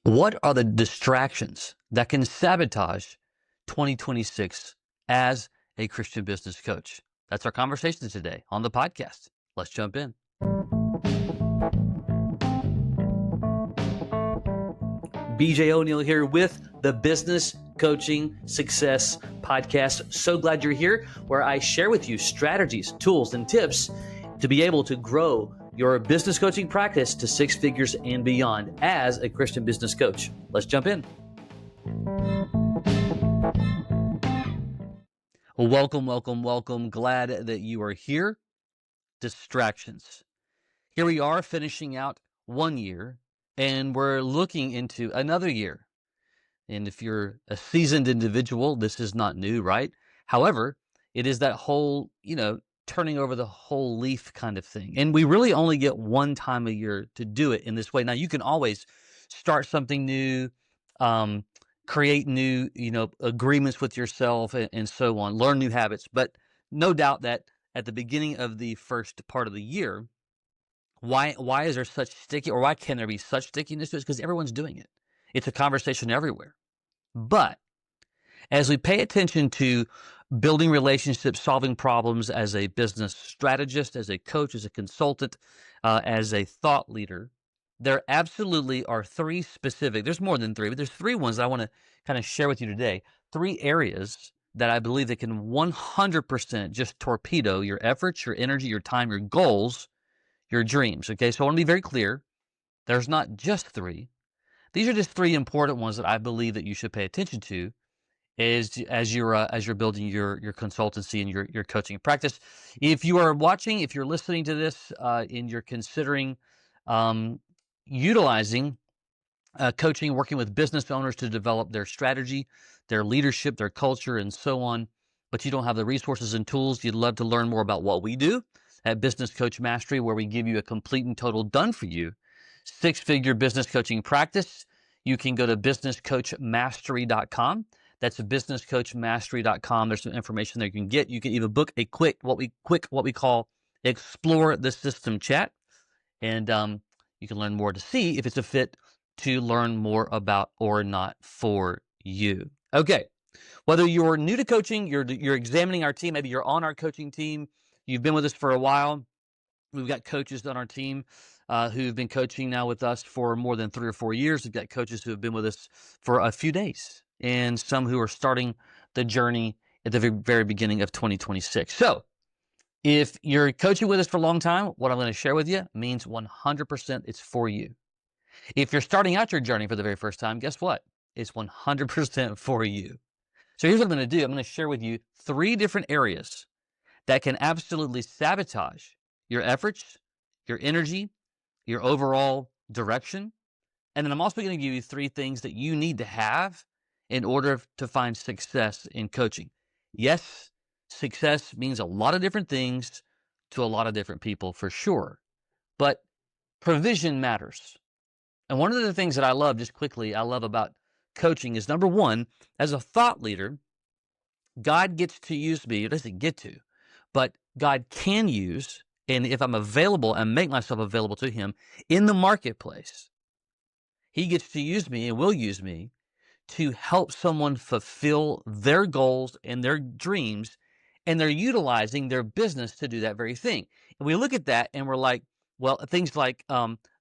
What are the distractions that can sabotage 2026 as a Christian business coach? That's our conversation today on the podcast. Let's jump in. BJ O'Neill here with the Business Coaching Success Podcast. So glad you're here, where I share with you strategies, tools, and tips to be able to grow your business coaching practice to six figures and beyond as a Christian business coach. Let's jump in. Well, welcome. Glad that you are here. Distractions. Here we are finishing out one year, and we're looking into another year. And if you're a seasoned individual, this is not new, right? However, it is that whole, turning over the whole leaf kind of thing. And we really only get one time a year to do it in this way. Now, you can always start something new, create new, agreements with yourself and so on, learn new habits. But no doubt that at the beginning of the first part of the year, why is there such why can there be such stickiness to it? Because everyone's doing it. It's a conversation everywhere. But as we pay attention to building relationships, solving problems as a business strategist, as a coach, as a consultant, as a thought leader, there absolutely are three specific, there's more than three, but there's three ones that I want to kind of share with you today. Three areas that I believe that can 100% just torpedo your efforts, your energy, your time, your goals, your dreams. Okay, so I want to be very clear. There's not just three. These are just three important ones that I believe that you should pay attention to as you're building your consultancy and your coaching practice. If you are watching, if you're listening to this, and you're considering utilizing coaching, working with business owners to develop their strategy, their leadership, their culture, and so on, but you don't have the resources and tools, you'd love to learn more about what we do at Business Coach Mastery, where we give you a complete and total done-for-you six-figure business coaching practice. You can go to businesscoachmastery.com. That's businesscoachmastery.com. There's some information there you can get. You can even book a quick what we call Explore the System chat, and you can learn more to see if it's a fit to learn more about or not for you. Okay, whether you're new to coaching, you're examining our team, maybe you're on our coaching team, you've been with us for a while. We've got coaches on our team who've been coaching now with us for more than 3 or 4 years. We've got coaches who have been with us for a few days, and some who are starting the journey at the very beginning of 2026. So if you're coaching with us for a long time, what I'm going to share with you means 100% it's for you. If you're starting out your journey for the very first time, guess what? It's 100% for you. So here's what I'm going to do. I'm going to share with you 3 different areas that can absolutely sabotage your efforts, your energy, your overall direction. And then I'm also going to give you 3 things that you need to have in order to find success in coaching. Yes, success means a lot of different things to a lot of different people for sure, but provision matters. And one of the things that I love, just quickly, I love about coaching is, number one, as a thought leader, God gets to use me. It doesn't get to, but God can use, and if I'm available and make myself available to him in the marketplace, he gets to use me and will use me to help someone fulfill their goals and their dreams, and they're utilizing their business to do that very thing. And we look at that and we're like, well, things like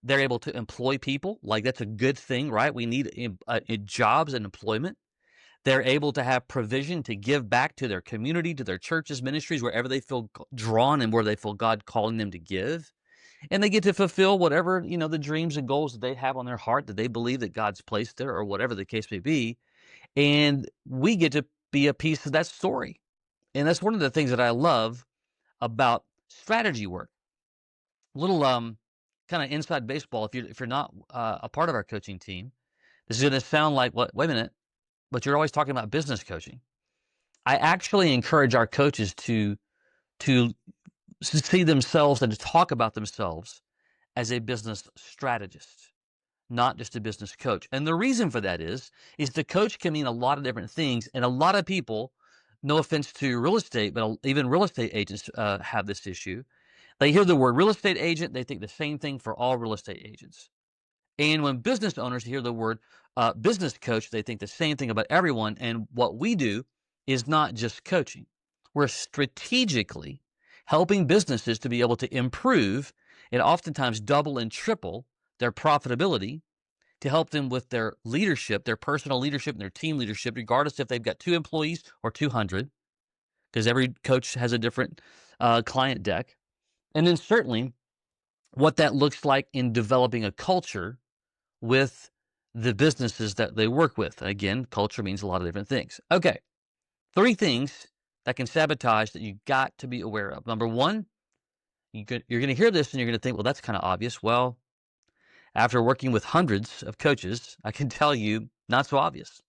they're able to employ people, like that's a good thing, right? We need jobs and employment. They're able to have provision to give back to their community, to their churches, ministries, wherever they feel drawn and where they feel God calling them to give. And they get to fulfill whatever, the dreams and goals that they have on their heart, that they believe that God's placed there, or whatever the case may be. And we get to be a piece of that story. And that's one of the things that I love about strategy work. A little kind of inside baseball. If you're not a part of our coaching team, this is going to sound like, what? Wait a minute. But you're always talking about business coaching. I actually encourage our coaches to see themselves and to talk about themselves as a business strategist, not just a business coach. And the reason for that is the coach can mean a lot of different things. And a lot of people, no offense to real estate, but even real estate agents have this issue. They hear the word real estate agent, they think the same thing for all real estate agents. And when business owners hear the word business coach, they think the same thing about everyone. And what we do is not just coaching. We're strategically helping businesses to be able to improve and oftentimes double and triple their profitability, to help them with their leadership, their personal leadership and their team leadership, regardless if they've got 2 employees or 200, because every coach has a different client deck. And then certainly what that looks like in developing a culture with the businesses that they work with. Again, culture means a lot of different things. Okay, 3 things that can sabotage that you got to be aware of. Number 1, you're going to hear this and you're going to think, well, that's kind of obvious. Well, after working with hundreds of coaches, I can tell you not so obvious.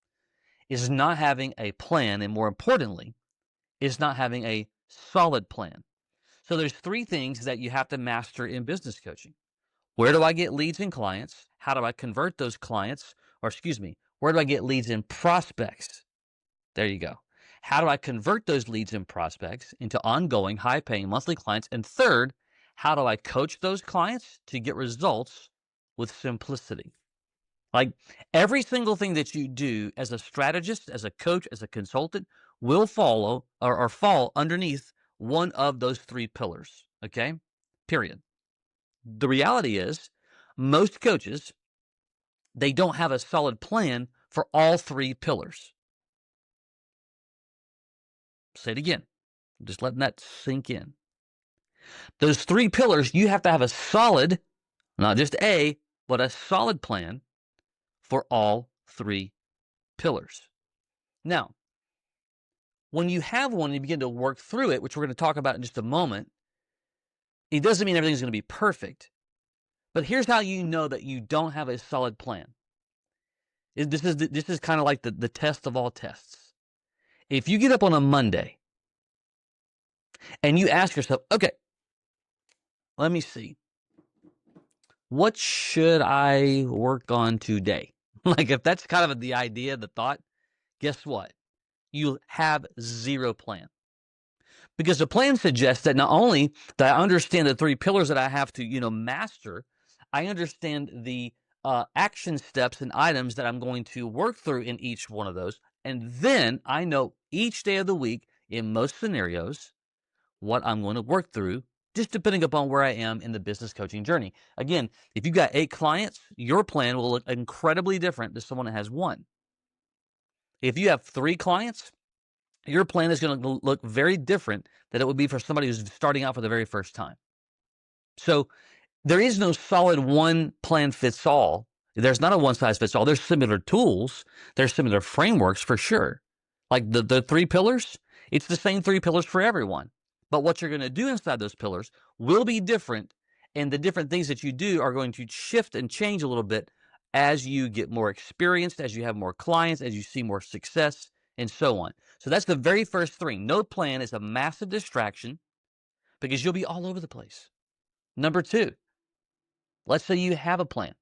Is not having a plan, and more importantly, is not having a solid plan. So there's 3 things that you have to master in business coaching. Where do I get leads and clients? How do I convert those clients? Or excuse me, where do I get leads and prospects? There you go. How do I convert those leads and prospects into ongoing, high-paying monthly clients? And third, how do I coach those clients to get results with simplicity? Like, every single thing that you do as a strategist, as a coach, as a consultant will follow or fall underneath one of those 3 pillars. Okay? Period. The reality is, most coaches, they don't have a solid plan for all 3 pillars. Say it again. I'm just letting that sink in. Those 3 pillars, you have to have a solid, not just a, but a solid plan for all 3 pillars. Now, when you have one and you begin to work through it, which we're going to talk about in just a moment, it doesn't mean everything's going to be perfect. But here's how you know that you don't have a solid plan. This is kind of like the test of all tests. If you get up on a Monday and you ask yourself, okay, let me see, what should I work on today? Like, if that's kind of the idea, the thought, guess what? You have 0 plan. Because the plan suggests that not only do I understand the 3 pillars that I have to, master, I understand the action steps and items that I'm going to work through in each one of those. And then I know each day of the week, in most scenarios, what I'm going to work through, just depending upon where I am in the business coaching journey. Again, if you've got 8 clients, your plan will look incredibly different than someone that has 1. If you have 3 clients, your plan is going to look very different than it would be for somebody who's starting out for the very first time. So there is no solid one plan fits all. There's not a one size fits all. There's similar tools. There's similar frameworks for sure. Like the 3 pillars, it's the same 3 pillars for everyone. But what you're going to do inside those pillars will be different. And the different things that you do are going to shift and change a little bit as you get more experienced, as you have more clients, as you see more success, and so on. So that's the very first 3. No plan is a massive distraction because you'll be all over the place. Number 2, let's say you have a plan.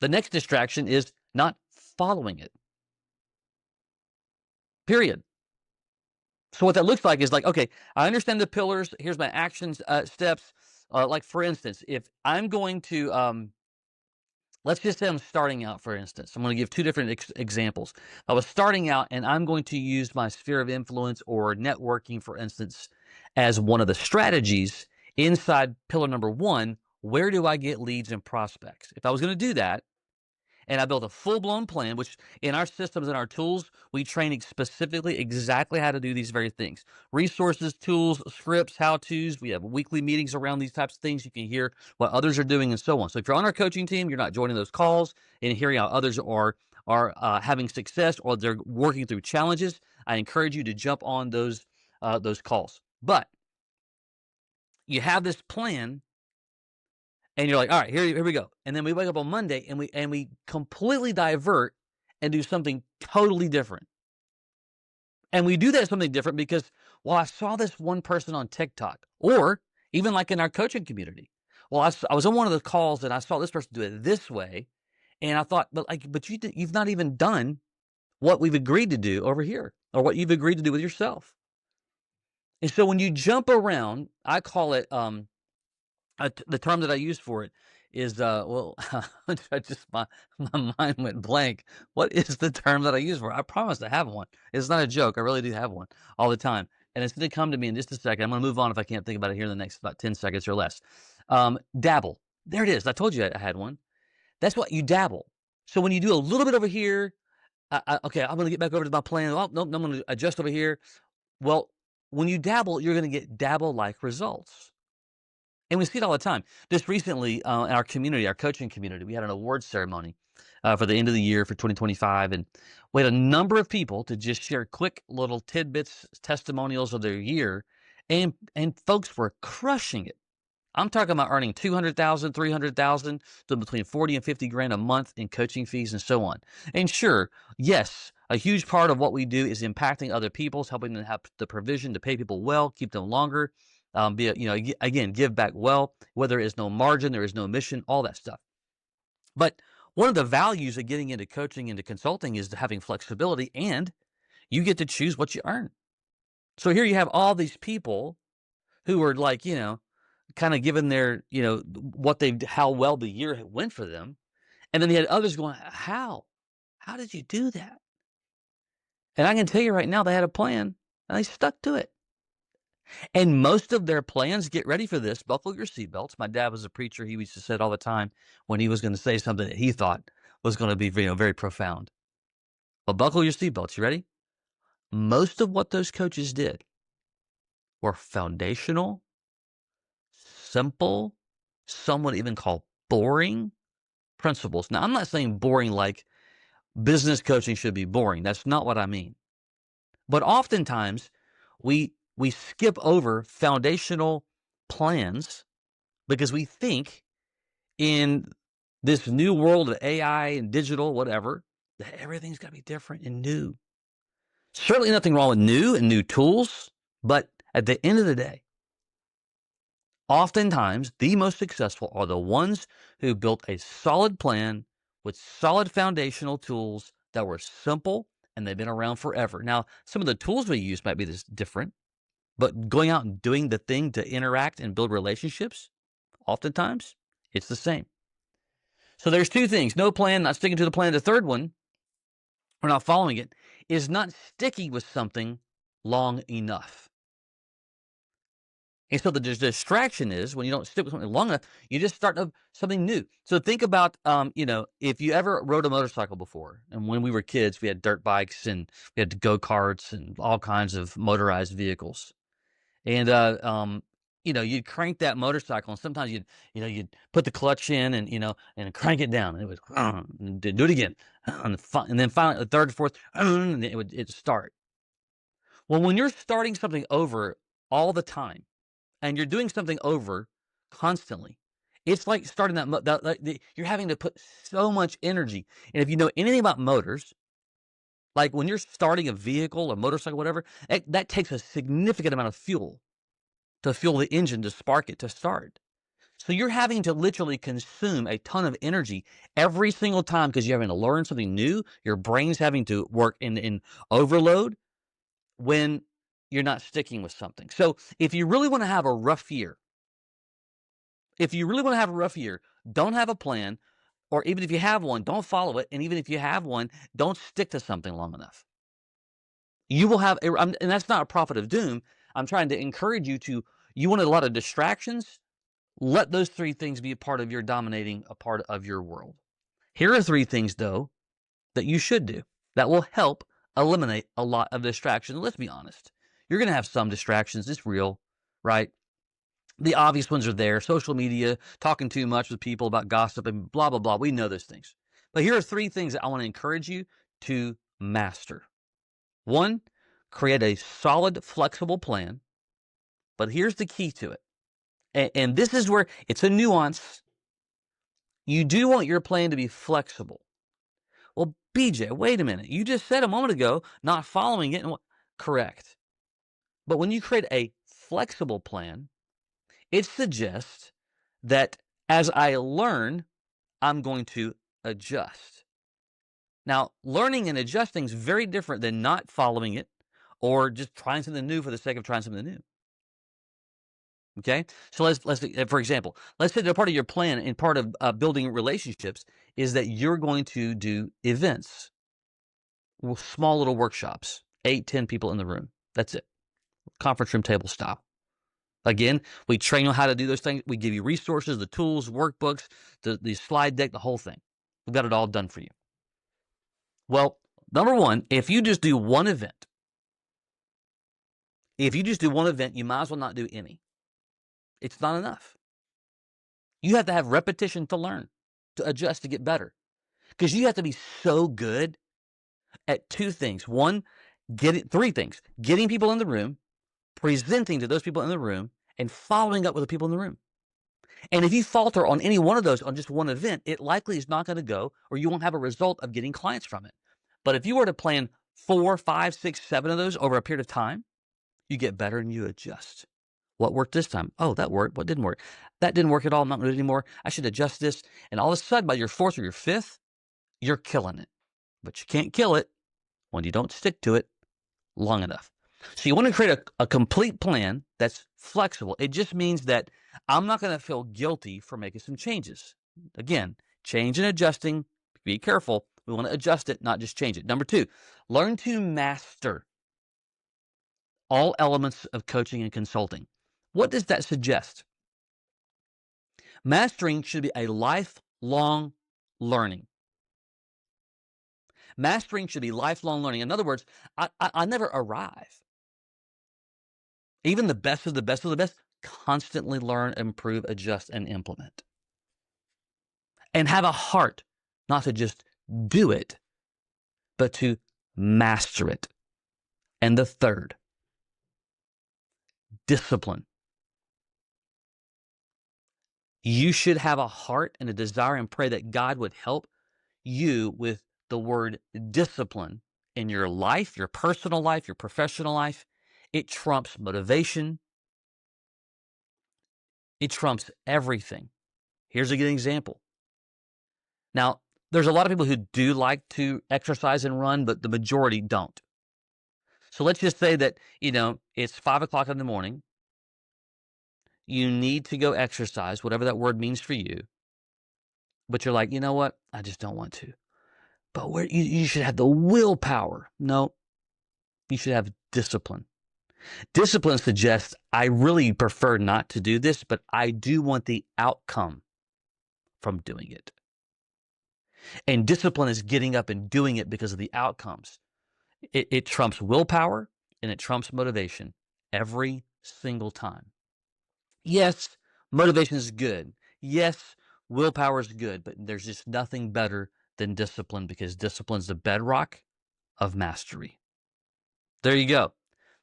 The next distraction is not following it. Period. So what that looks like is like, okay, I understand the pillars. Here's my actions steps. Like, for instance, if I'm going to, let's just say I'm starting out, for instance. I'm going to give 2 different examples. I was starting out and I'm going to use my sphere of influence or networking, for instance, as one of the strategies inside pillar number 1. Where do I get leads and prospects? If I was going to do that, and I built a full-blown plan, which in our systems and our tools, we train specifically exactly how to do these very things. Resources, tools, scripts, how-tos. We have weekly meetings around these types of things. You can hear what others are doing and so on. So if you're on our coaching team, you're not joining those calls and hearing how others are having success or they're working through challenges, I encourage you to jump on those calls. But you have this plan, and you're like, all right, here we go. And then we wake up on Monday and we completely divert and do something totally different. And we do that something different because, well, I saw this one person on TikTok, or even like in our coaching community. Well, I was on one of the calls and I saw this person do it this way, and I thought, but you've not even done what we've agreed to do over here, or what you've agreed to do with yourself. And so when you jump around, I call it the term that I use for it is, well, I just my mind went blank. What is the term that I use for it? I promise I have one. It's not a joke. I really do have one all the time, and it's gonna come to me in just a second. I'm gonna move on if I can't think about it here in the next about 10 seconds or less. Dabble. There it is. I told you I had one. That's what you dabble. So when you do a little bit over here, okay, I'm gonna get back over to my plan. Oh, nope, I'm gonna adjust over here. Well, when you dabble, you're gonna get dabble-like results. And we see it all the time. Just recently, in our community, our coaching community, we had an award ceremony for the end of the year for 2025, and we had a number of people to just share quick little tidbits, testimonials of their year, and folks were crushing it. I'm talking about earning 200,000, 300,000 to between 40 and 50 grand a month in coaching fees and so on. And sure, yes, a huge part of what we do is impacting other people's, helping them have the provision to pay people well, keep them longer, again, give back well, where there is no margin, there is no mission, all that stuff. But one of the values of getting into coaching, into consulting is having flexibility, and you get to choose what you earn. So here you have all these people who are like, kind of given their, how well the year went for them. And then you had others going, how? How did you do that? And I can tell you right now, they had a plan and they stuck to it. And most of their plans, get ready for this, buckle your seatbelts. My dad was a preacher. He used to say it all the time when he was going to say something that he thought was going to be, very profound. But buckle your seatbelts. You ready? Most of what those coaches did were foundational, simple, some would even call boring principles. Now, I'm not saying boring like business coaching should be boring. That's not what I mean. But oftentimes we skip over foundational plans because we think in this new world of AI and digital, whatever, that everything's got to be different and new. Certainly nothing wrong with new and new tools, but at the end of the day, oftentimes the most successful are the ones who built a solid plan with solid foundational tools that were simple and they've been around forever. Now, some of the tools we use might be different, but going out and doing the thing to interact and build relationships, oftentimes it's the same. So there's two things: no plan, not sticking to the plan. The third one, or not following it, is not sticking with something long enough. And so the distraction is when you don't stick with something long enough, you just start something new. So think about, if you ever rode a motorcycle before, and when we were kids, we had dirt bikes and we had go-karts and all kinds of motorized vehicles. And, you'd crank that motorcycle, and sometimes you'd put the clutch in and crank it down, and it would, and do it again. And then finally, the third, fourth, and it'd start. Well, when you're starting something over all the time, and you're doing something over constantly, it's like starting you're having to put so much energy. And if you know anything about motors, like when you're starting a vehicle, a motorcycle, whatever, that takes a significant amount of fuel to fuel the engine, to spark it, to start. So you're having to literally consume a ton of energy every single time because you're having to learn something new. Your brain's having to work in overload when you're not sticking with something. So if you really want to have a rough year, don't have a plan, or even if you have one, don't follow it. And even if you have one, don't stick to something long enough. You will have, and that's not a prophet of doom. I'm trying to encourage you want a lot of distractions. Let those three things be a part of a part of your world. Here are three things, though, that you should do that will help eliminate a lot of distractions. Let's be honest. You're going to have some distractions. It's real, right? The obvious ones are there. Social media, talking too much with people about gossip and blah, blah, blah. We know those things. But here are three things that I want to encourage you to master. One, create a solid, flexible plan. But here's the key to it. And this is where it's a nuance. You do want your plan to be flexible. Well, BJ, wait a minute. You just said a moment ago, not following it. Correct. But when you create a flexible plan, it suggests that as I learn, I'm going to adjust. Now, learning and adjusting is very different than not following it or just trying something new for the sake of trying something new. Okay, so let's for example, let's say that part of your plan and part of building relationships is that you're going to do events, small little workshops, 8, 10 people in the room. That's it, conference room table style. Again, we train you how to do those things. We give you resources, the tools, workbooks, the slide deck, the whole thing. We've got it all done for you. Well, number one, if you just do one event, you might as well not do any. It's not enough. You have to have repetition to learn, to adjust, to get better. Because you have to be so good at two things. One, three things: getting people in the room, presenting to those people in the room, and following up with the people in the room. And if you falter on any one of those on just one event, it likely is not going to go, or you won't have a result of getting clients from it. But if you were to plan 4, 5, 6, 7 of those over a period of time, you get better and you adjust. What worked this time? Oh, that worked. What didn't work? That didn't work at all. I'm not going to do it anymore. I should adjust this. And all of a sudden, by your fourth or your fifth, you're killing it. But you can't kill it when you don't stick to it long enough. So you want to create a complete plan that's flexible. It just means that I'm not going to feel guilty for making some changes. Again, change and adjusting. Be careful. We want to adjust it, not just change it. Number two, learn to master all elements of coaching and consulting. What does that suggest? Mastering should be a lifelong learning. Mastering should be lifelong learning. In other words, I never arrive. Even the best of the best of the best constantly learn, improve, adjust, and implement. And have a heart not to just do it, but to master it. And the third, discipline. You should have a heart and a desire and pray that God would help you with the word discipline in your life, your personal life, your professional life. It trumps motivation. It trumps everything. Here's a good example. Now, there's a lot of people who do like to exercise and run, but the majority don't. So let's just say that, it's 5 o'clock in the morning. You need to go exercise, whatever that word means for you. But you're like, you know what? I just don't want to. But you should have the willpower. No, you should have discipline. Discipline suggests I really prefer not to do this, but I do want the outcome from doing it. And discipline is getting up and doing it because of the outcomes. It trumps willpower and it trumps motivation every single time. Yes, motivation is good. Yes, willpower is good, but there's just nothing better than discipline because discipline is the bedrock of mastery. There you go.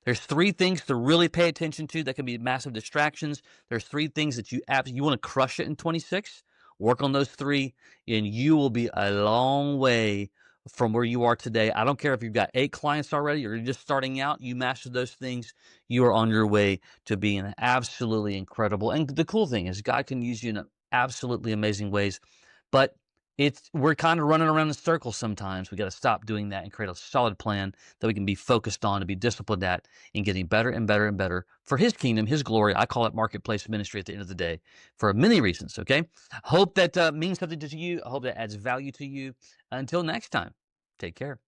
There's 3 things to really pay attention to that can be massive distractions. There's 3 things that you want to crush it in 26. Work on those 3, and you will be a long way from where you are today. I don't care if you've got 8 clients already or you're just starting out. You master those things, you are on your way to being absolutely incredible. And the cool thing is God can use you in absolutely amazing ways, but we're kind of running around in circles sometimes. We got to stop doing that and create a solid plan that we can be focused on and be disciplined at and getting better and better and better for His kingdom, His glory. I call it marketplace ministry at the end of the day for many reasons, okay? Hope that means something to you. I hope that adds value to you. Until next time, take care.